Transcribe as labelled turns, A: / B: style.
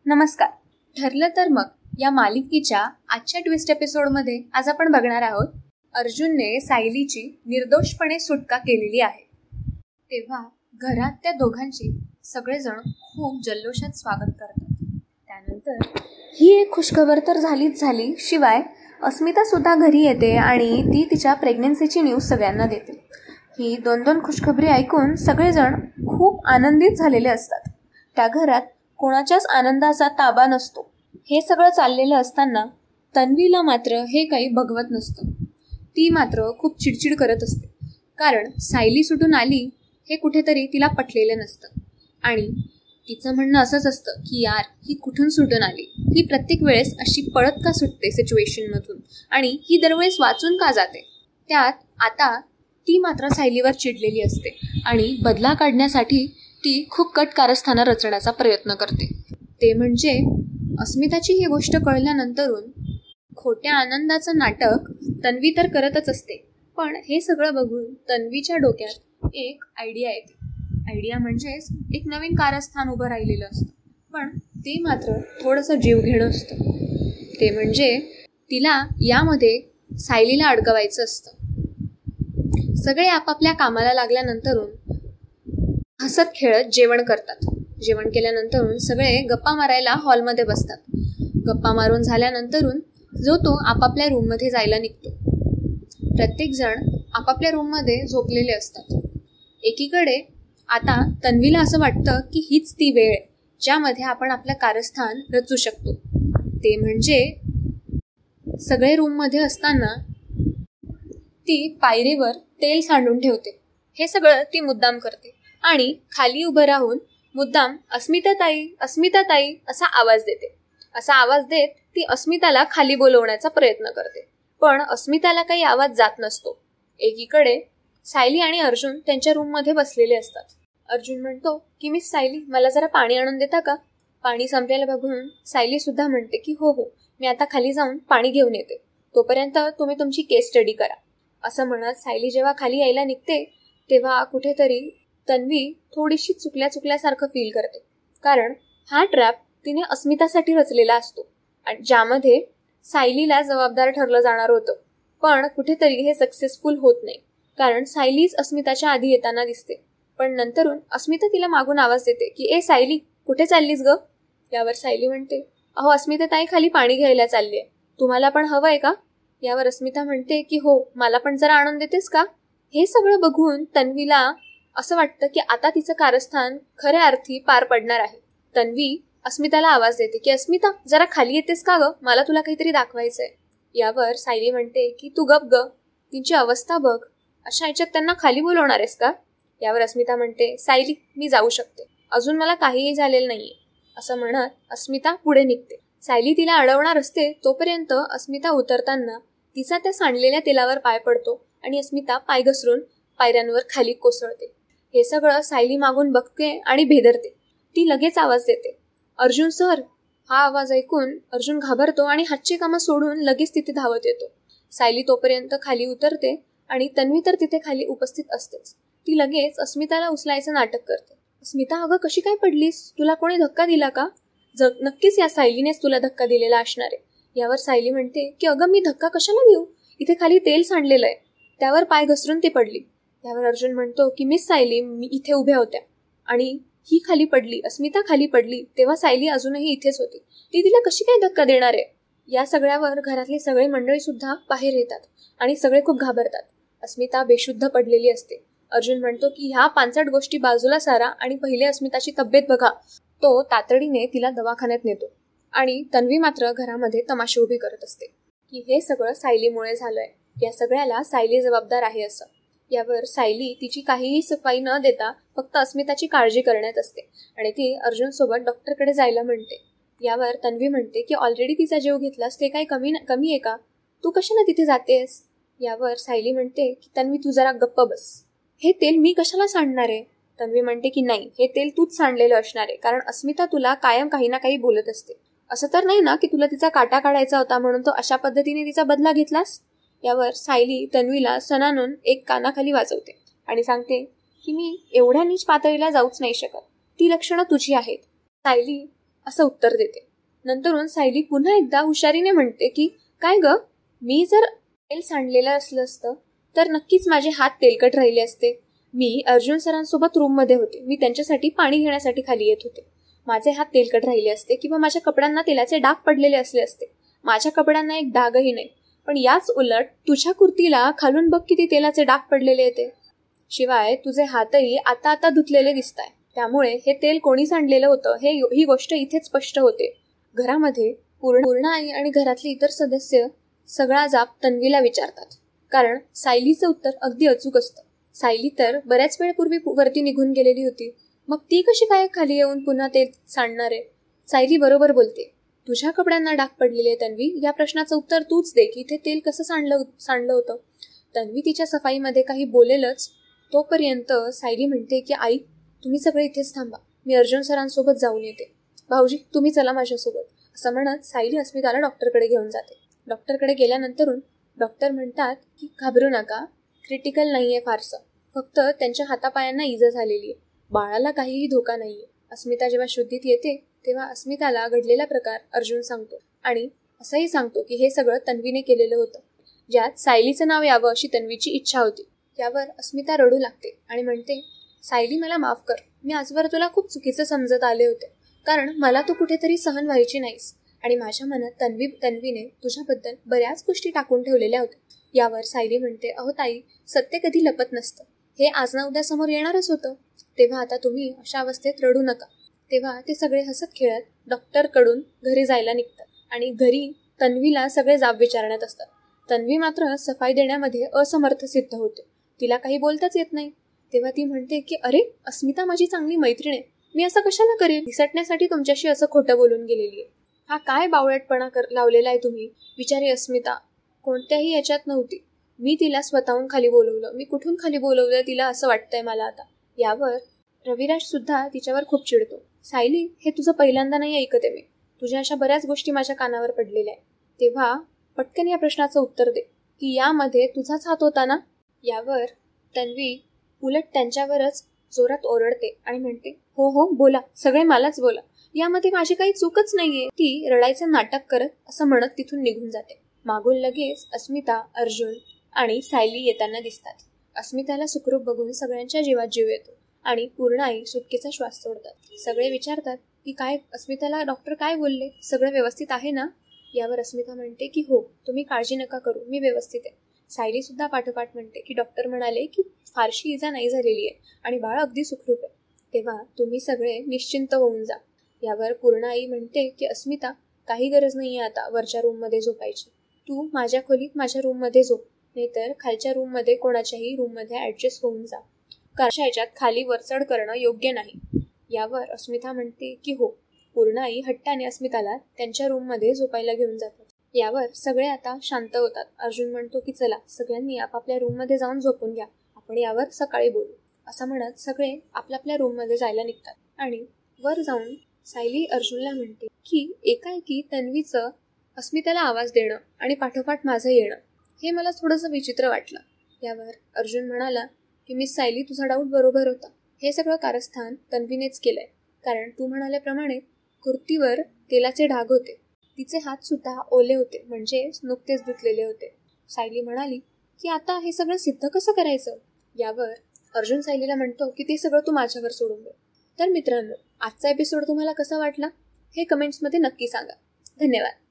A: नमस्कार. ठरलं तर मग या मालिकेच्या आजच्या ट्विस्ट एपिसोडमध्ये आज आपण बघणार आहोत अर्जुनने सायलीची निर्दोषपणे सुटका केलेली आहे. तेव्हा घरात त्या दोघांचे सगळेजण खूप जल्लोषात स्वागत करतात. त्यानंतर ही एक खुशखबर तर झालीच झाली, शिवाय अस्मिता सुद्धा घरी येते आणि ती तिच्या प्रेग्नन्सीची न्यूज सगळ्यांना देते. ही दोन खुशखबरी ऐकून सगळेजण खूप आनंदित झालेले असतात. त्या घरात कोणाच्याच आनंदाचा ताबा नसतो. हे सगळं चाललेलं असताना तन्वीला मात्र हे काही बघवत नसतं. ती मात्र खूप चिडचिड करत असते, कारण सायली सुटून आली हे कुठेतरी तिला पटलेलं नसतं. आणि तिचं म्हणणं असंच असतं की यार, ही कुठून सुटून आली, ही प्रत्येक वेळेस अशी पळत का सुटते सिच्युएशनमधून, आणि ही दरवेळेस वाचून का जाते. त्यात आता ती मात्र सायलीवर चिडलेली असते आणि बदला काढण्यासाठी ती खूप कट कारस्थानं रचण्याचा प्रयत्न करते. ते म्हणजे अस्मिताची ही गोष्ट कळल्यानंतरून खोट्या आनंदाचं नाटक तन्वी तर करतच असते, पण हे सगळं बघून तन्वीच्या डोक्यात एक आयडिया येते. आयडिया म्हणजेच एक नवीन कारस्थान उभं राहिलेलं असतं, पण ते मात्र थोडंसं जीवघेणं असतं. ते म्हणजे तिला यामध्ये सायलीला अडकवायचं असतं. सगळे आपापल्या कामाला लागल्यानंतरून हसत खेळत जेवण करतात. जेवण केल्यानंतरून सगळे गप्पा मारायला हॉलमध्ये बसतात. गप्पा मारून झाल्यानंतरून जो तो आपापल्या रूममध्ये जायला निघतो. प्रत्येकजण आपापल्या रूममध्ये झोपलेले असतात. एकीकडे आता तन्वीला असं वाटतं की हीच ती वेळ ज्यामध्ये आपण आपलं कारस्थान रचू शकतो. ते म्हणजे सगळे रूममध्ये असताना ती पायरीवर तेल सांडून ठेवते. हे सगळं ती मुद्दाम करते आणि खाली उभं राहून मुद्दाम अस्मिताताई अस्मिताताई असा आवाज देते. असा आवाज देत ती अस्मिताला खाली बोलवण्याचा प्रयत्न करते, पण अस्मिताला काही आवाज जात नसतो. एकीकडे सायली आणि अर्जुन त्यांच्या रूममध्ये बसलेले असतात. अर्जुन म्हणतो की मिस सायली, मला जरा पाणी आणून देता का. पाणी संपलेलं बघून सायली सुद्धा म्हणते की हो हो, मी आता खाली जाऊन पाणी घेऊन येते, तोपर्यंत तुम्ही तुमची केस स्टडी करा. असं म्हणत सायली जेव्हा खाली यायला निघते तेव्हा कुठेतरी तन्वी थोडीशी चुकल्यासारखं फील करते, कारण हा ट्रॅप तिने अस्मितासाठी रचलेला असतो आणि ज्यामध्ये सायलीला जबाबदार ठरलं जाणार होतं. पण कुठेतरी हे सक्सेसफुल होत नाही, कारण सायलीच अस्मिताच्या आधी येताना दिसते. पण नंतरून अस्मिता तिला मागून आवाज देते की ए सायली, कुठे चाललीस ग. यावर सायली म्हणते, अहो अस्मिता ताई खाली पाणी घ्यायला चालली आहे, तुम्हाला पण हवंय का. यावर अस्मिता म्हणते की हो, मला पण जरा आणून देतेस का. हे सगळं बघून तन्वीला असं वाटतं की आता तिचं कारस्थान खऱ्या अर्थी पार पडणार आहे. तन्वी अस्मिताला आवाज देते की अस्मिता, जरा खाली येतेस का ग, मला तुला काहीतरी दाखवायचंय. यावर सायली म्हणते की तू गप ग, तिची अवस्था बघ, अशा ह्याच्यात त्यांना खाली बोलवणार आहेस का. यावर अस्मिता म्हणते, सायली मी जाऊ शकते, अजून मला काहीही झालेलं नाहीये. असं म्हणत अस्मिता पुढे निघते. सायली तिला अडवणार असते तोपर्यंत अस्मिता उतरताना तिचा त्या सांडलेल्या तेलावर पाय पडतो आणि अस्मिता पाय घसरून पायऱ्यांवर खाली कोसळते. हे सगळं सायली मागून बघते आणि भेदरते. ती लगेच आवाज देते, अर्जुन सर. हा आवाज ऐकून अर्जुन घाबरतो आणि हातची कामं सोडून लगेच तिथे धावत येतो. सायली तोपर्यंत खाली उतरते आणि तन्वी तर तिथे खाली उपस्थित असतेच. ती लगेच अस्मिताला उचलायचं नाटक करते. अस्मिता, अगं कशी काय पडलीस, तुला कोणी धक्का दिला का. नक्कीच या सायलीनेच तुला धक्का दिलेला असणार आहे. यावर सायली म्हणते की अगं मी धक्का कशाला देऊ, इथे खाली तेल सांडलेलं आहे, त्यावर पाय घसरून ती पडली. यावर अर्जुन म्हणतो की मिस सायली, मी इथे उभ्या होत्या आणि ही खाली पडली, अस्मिता खाली पडली, तेव्हा सायली अजूनही इथेच होती, ती तिला कशी काय धक्का देणार आहे. या सगळ्यावर घरातली सगळी मंडळी सुद्धा बाहेर येतात आणि सगळे खूप घाबरतात. अस्मिता बेशुद्ध पडलेली असते. अर्जुन म्हणतो की ह्या 5 गोष्टी बाजूला सारा आणि पहिले अस्मिताची तब्येत बघा. तो तातडीने तिला दवाखान्यात नेतो आणि तन्वी मात्र घरामध्ये तमाशे उभी करत असते की हे सगळं सायलीमुळे झालंय, या सगळ्याला सायली जबाबदार आहे असं. यावर सायली तिची काहीही सफाई न देता फक्त अस्मिताची काळजी करण्यात असते आणि ती अर्जुन सोबत डॉक्टरकडे जायला म्हणते. यावर तन्वी म्हणते की ऑलरेडी तिचा जीव घेतलास, ते काही कमी आहे का, तू कशाला तिथे जातेस. यावर सायली म्हणते की तन्वी तू जरा गप्प बस, हे तेल मी कशाला सांडणार आहे. तन्वी म्हणते की नाही, हे तेल तूच सांडलेलं असणार आहे, कारण अस्मिता तुला कायम काही ना काही बोलत असते. असं तर नाही ना की तुला तिचा काटा काढायचा होता म्हणून तो अशा पद्धतीने तिचा बदला घेतलास. यावर सायली तन्वीला सणानून एक कानाखाली वाजवते आणि सांगते की मी एवढ्या नीच पातळीला जाऊच नाही शकत, ती लक्षणं तुझी आहेत. सायली असं उत्तर देते. नंतरून सायली पुन्हा एकदा हुशारीने म्हणते की काय ग, मी जर तेल सांडलेलं असलं असतं तर नक्कीच माझे हात तेलकट राहिले असते. मी अर्जुन सरांसोबत रूममध्ये होते. मी त्यांच्यासाठी पाणी घेण्यासाठी खाली येत होते. माझे हात तेलकट राहिले असते किंवा माझ्या कपड्यांना तेलाचे डाग पडलेले असले असते. माझ्या कपड्यांना एक डागही नाही. पण याच उलट तुझ्या कुर्तीला खालून बघ किती तेलाचे डाग पडलेले येते. शिवाय तुझे हातही आता आता धुतलेले दिसताय. त्यामुळे हे तेल कोणी सांडलेलं होतं ही गोष्ट इथेच स्पष्ट होते. घरामध्ये पूर्ण आई आणि घरातले इतर सदस्य सगळा जाब तन्वीला विचारतात. कारण सायलीचं उत्तर अगदी अचूक असतं. सायली तर बऱ्याच वेळपूर्वी वरती निघून गेलेली होती. मग ती कशी काय खाली येऊन पुन्हा ते सांडणार आहे? सायली बरोबर बोलते. तुझ्या कपड्यांना डाग पडलेले तन्वी, या प्रश्नाचं उत्तर तूच दे की इथे तेल कसं सांडलं होतं. तन्वी तिच्या सफाईमध्ये काही बोलेलच तोपर्यंत सायली म्हणते की आई, तुम्ही सगळे इथेच थांबा. मी अर्जुन सरांसोबत जाऊन येते. भाऊजी, तुम्ही चला माझ्यासोबत. असं म्हणत सायली अस्मिताला डॉक्टरकडे घेऊन जाते. डॉक्टरकडे गेल्यानंतरून डॉक्टर म्हणतात की घाबरू नका, क्रिटिकल नाहीये फारसं. फक्त त्यांच्या हातापायांना इजा झालेली आहे. बाळाला काहीही धोका नाहीये. अस्मिता जेव्हा शुद्धीत येते तेव्हा अस्मिताला घडलेला प्रकार अर्जुन सांगतो आणि असंही सांगतो की हे सगळं तन्वीने केलेलं होतं. ज्यात सायलीचं नाव यावं अशी तन्वीची इच्छा होती. त्यावर अस्मिता रडू लागते आणि म्हणते, सायली मला माफ कर. मी आजवर तुला खूप चुकीचं समजत आले होते. कारण मला तू कुठेतरी सहन व्हायची नाहीस आणि माझ्या मनात तन्वीने तुझ्याबद्दल बऱ्याच गोष्टी टाकून ठेवलेल्या होत्या. यावर सायली म्हणते, अहो ताई, सत्य कधी लपत नसतं. हे आज ना उद्या समोर येणारच होतं. तेव्हा आता तुम्ही अशा अवस्थेत रडू नका. तेव्हा ते सगळे हसत खेळत डॉक्टरकडून घरी जायला निघतात आणि घरी तन्वीला सगळे जाब विचारण्यात असतात. तन्वी मात्र सफाई देण्यामध्ये असमर्थ सिद्ध होते. तिला काही बोलताच येत नाही. तेव्हा ती म्हणते की अरे, अस्मिता माझी चांगली मैत्रीण आहे. मी असं कशाला करेन? दिसटण्यासाठी तुमच्याशी असं खोटं बोलून गेलेली आहे. हा काय बावळटपणा लावलेला आहे तुम्ही? बिचारी अस्मिता कोणत्याही याच्यात नव्हती. मी तिला स्वतःहून खाली बोलवलं. मी कुठून खाली बोलवलं तिला असं वाटतंय मला आता. यावर रविराज सुद्धा तिच्यावर खूप चिडतो. सायली, हे तुझं पहिल्यांदा नाही ऐकते मी. तुझ्या अशा बऱ्याच गोष्टी माझ्या कानावर पडलेल्या आहे. तेव्हा पटकन या प्रश्नाचं उत्तर दे की यामध्ये तुझाच हात होता ना? यावर तन्वी उलट त्यांच्यावरच जोरात ओरडते आणि म्हणते, हो हो बोला, सगळे मलाच बोला. यामध्ये माझी काही चूकच नाहीये. ती रडायचं नाटक करत असं म्हणत तिथून निघून जाते. मागून लगेच अस्मिता, अर्जुन आणि सायली येताना दिसतात. अस्मिताला सुखरूप बघून सगळ्यांच्या जीवात जीव येतो आणि पूर्ण आई सुटकेचा श्वास सोडतात. सगळे विचारतात की काय अस्मिताला डॉक्टर काय बोलले, सगळं व्यवस्थित आहे ना? यावर अस्मिता म्हणते की हो, तुम्ही काळजी नका करू, मी व्यवस्थित आहे. सायली सुद्धा पाठोपाठ म्हणते की डॉक्टर म्हणाले की फारशी इजा नाही झालेली आहे आणि बाळ अगदी सुखरूप आहे. तेव्हा तुम्ही सगळे निश्चिंत होऊन जा. यावर पूर्ण आई म्हणते की अस्मिता, काही गरज नाहीये आता वरच्या रूममध्ये झोपायची. तू माझ्या खोलीत माझ्या रूममध्ये झोप, नाहीतर खालच्या रूममध्ये कोणाच्याही रूममध्ये ऍडजस्ट होऊन जा. कारण याच्यात खाली वरचढ करणं योग्य नाही. यावर अस्मिता म्हणते की हो. पूर्ण आई हट्टाने अस्मिताला त्यांच्या रूममध्ये झोपायला घेऊन जातात. यावर सगळे आता शांत होतात. अर्जुन म्हणतो की चला, सगळ्यांनी आपापल्या रूममध्ये जाऊन झोपून घ्या, आपण यावर सकाळी बोलू. असं म्हणत सगळे आपल्या रूममध्ये जायला निघतात आणि वर जाऊन सायली अर्जुनला म्हणते की एकाएकी तन्वीचं अस्मिताला आवाज देणं आणि पाठोपाठ माझं येणं हे मला थोडंसं विचित्र वाटलं. यावर अर्जुन म्हणाला की मिस सायली, तुझा डाऊट बरोबर होता. हे सगळं कारस्थान तन्वीनेच केलंय. कारण तू म्हणाल्याप्रमाणे कुर्तीवर तेलाचे डाग होते. तिचे हात सुद्धा ओले होते, म्हणजे नुकतेच धुतलेले होते. सायली म्हणाली की आता हे सगळं सिद्ध कसं करायचं? यावर अर्जुन सायलीला म्हणतो की ते सगळं तू माझ्यावर सोडून दे. तर मित्रांनो, आजचा एपिसोड तुम्हाला कसा वाटला हे कमेंट्समध्ये नक्की सांगा. धन्यवाद.